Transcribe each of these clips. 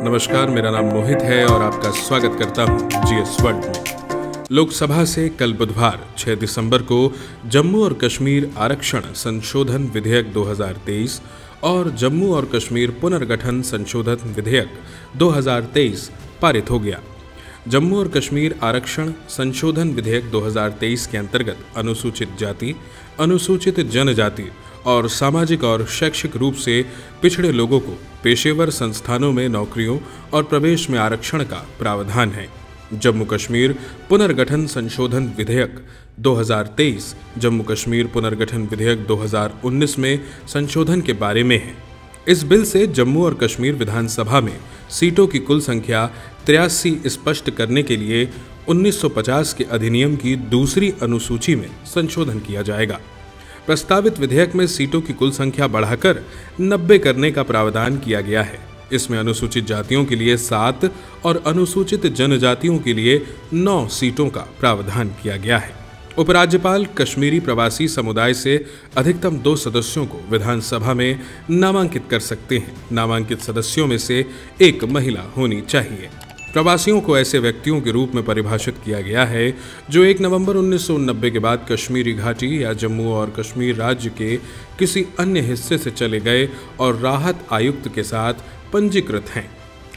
नमस्कार, मेरा नाम मोहित है और आपका स्वागत करता हूं जीएस वर्ल्ड में। लोकसभा से कल बुधवार 6 दिसंबर को जम्मू और कश्मीर आरक्षण संशोधन विधेयक 2023 और जम्मू और कश्मीर पुनर्गठन संशोधन विधेयक 2023 पारित हो गया। जम्मू और कश्मीर आरक्षण संशोधन विधेयक 2023 के अंतर्गत अनुसूचित जाति, अनुसूचित जनजाति और सामाजिक और शैक्षिक रूप से पिछड़े लोगों को पेशेवर संस्थानों में नौकरियों और प्रवेश में आरक्षण का प्रावधान है। जम्मू कश्मीर पुनर्गठन संशोधन विधेयक 2023 जम्मू कश्मीर पुनर्गठन विधेयक 2019 में संशोधन के बारे में है। इस बिल से जम्मू और कश्मीर विधानसभा में सीटों की कुल संख्या 83 स्पष्ट करने के लिए 1950 के अधिनियम की दूसरी अनुसूची में संशोधन किया जाएगा। प्रस्तावित विधेयक में सीटों की कुल संख्या बढ़ाकर 90 करने का प्रावधान किया गया है। इसमें अनुसूचित जातियों के लिए 7 और अनुसूचित जनजातियों के लिए 9 सीटों का प्रावधान किया गया है। उपराज्यपाल कश्मीरी प्रवासी समुदाय से अधिकतम 2 सदस्यों को विधानसभा में नामांकित कर सकते हैं। नामांकित सदस्यों में से एक महिला होनी चाहिए। प्रवासियों को ऐसे व्यक्तियों के रूप में परिभाषित किया गया है जो 1 नवंबर 1990 के बाद कश्मीरी घाटी या जम्मू और कश्मीर राज्य के किसी अन्य हिस्से से चले गए और राहत आयुक्त के साथ पंजीकृत हैं।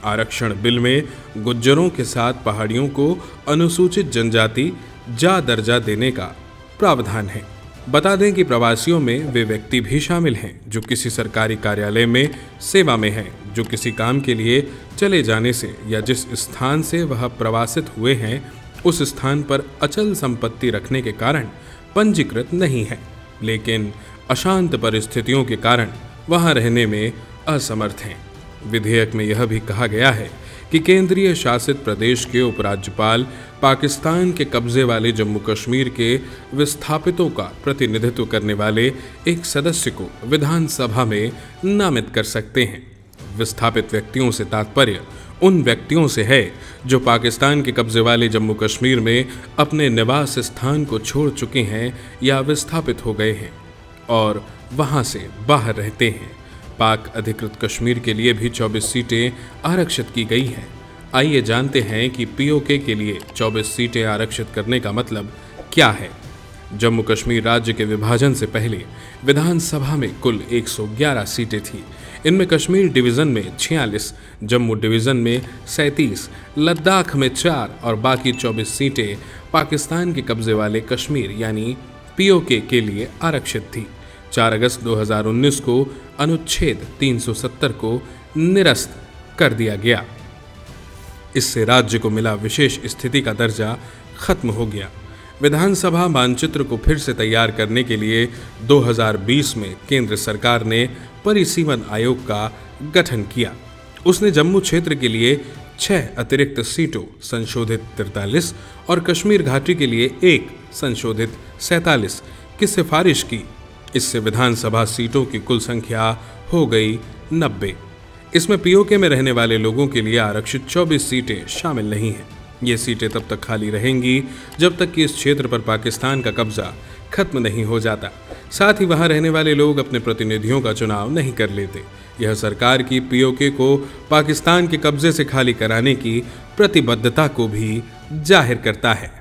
आरक्षण बिल में गुज्जरों के साथ पहाड़ियों को अनुसूचित जनजाति जा दर्जा देने का प्रावधान है। बता दें कि प्रवासियों में वे व्यक्ति भी शामिल हैं जो किसी सरकारी कार्यालय में सेवा में हैं, जो किसी काम के लिए चले जाने से या जिस स्थान से वह प्रवासित हुए हैं उस स्थान पर अचल संपत्ति रखने के कारण पंजीकृत नहीं है, लेकिन अशांत परिस्थितियों के कारण वहां रहने में असमर्थ हैं। विधेयक में यह भी कहा गया है कि केंद्रीय शासित प्रदेश के उपराज्यपाल पाकिस्तान के कब्जे वाले जम्मू कश्मीर के विस्थापितों का प्रतिनिधित्व करने वाले एक सदस्य को विधानसभा में नामित कर सकते हैं। विस्थापित व्यक्तियों से तात्पर्य उन व्यक्तियों से है जो पाकिस्तान के कब्जे वाले जम्मू कश्मीर में अपने निवास स्थान को छोड़ चुके हैं या विस्थापित हो गए हैं और वहां से बाहर रहते हैं। पाक अधिकृत कश्मीर के लिए भी 24 सीटें आरक्षित की गई हैं। आइए जानते हैं कि पीओके के लिए 24 सीटें आरक्षित करने का मतलब क्या है। जम्मू कश्मीर राज्य के विभाजन से पहले विधानसभा में कुल 111 सीटें थीं। इनमें कश्मीर डिवीज़न में 46, जम्मू डिवीज़न में 37, लद्दाख में 4 और बाकी 24 सीटें पाकिस्तान के कब्जे वाले कश्मीर यानी पीओके के लिए आरक्षित थी। 4 अगस्त 2019 को अनुच्छेद 370 को निरस्त कर दिया गया। इससे राज्य को मिला विशेष स्थिति का दर्जा खत्म हो गया। विधानसभा मानचित्र को फिर से तैयार करने के लिए 2020 में केंद्र सरकार ने परिसीमन आयोग का गठन किया। उसने जम्मू क्षेत्र के लिए 6 अतिरिक्त सीटों संशोधित 43 और कश्मीर घाटी के लिए 1 संशोधित 47 की सिफारिश की। इससे विधानसभा सीटों की कुल संख्या हो गई 90। इसमें पीओके में रहने वाले लोगों के लिए आरक्षित 24 सीटें शामिल नहीं हैं। ये सीटें तब तक खाली रहेंगी जब तक कि इस क्षेत्र पर पाकिस्तान का कब्जा खत्म नहीं हो जाता। साथ ही वहां रहने वाले लोग अपने प्रतिनिधियों का चुनाव नहीं कर लेते। यह सरकार की पीओके को पाकिस्तान के कब्जे से खाली कराने की प्रतिबद्धता को भी जाहिर करता है।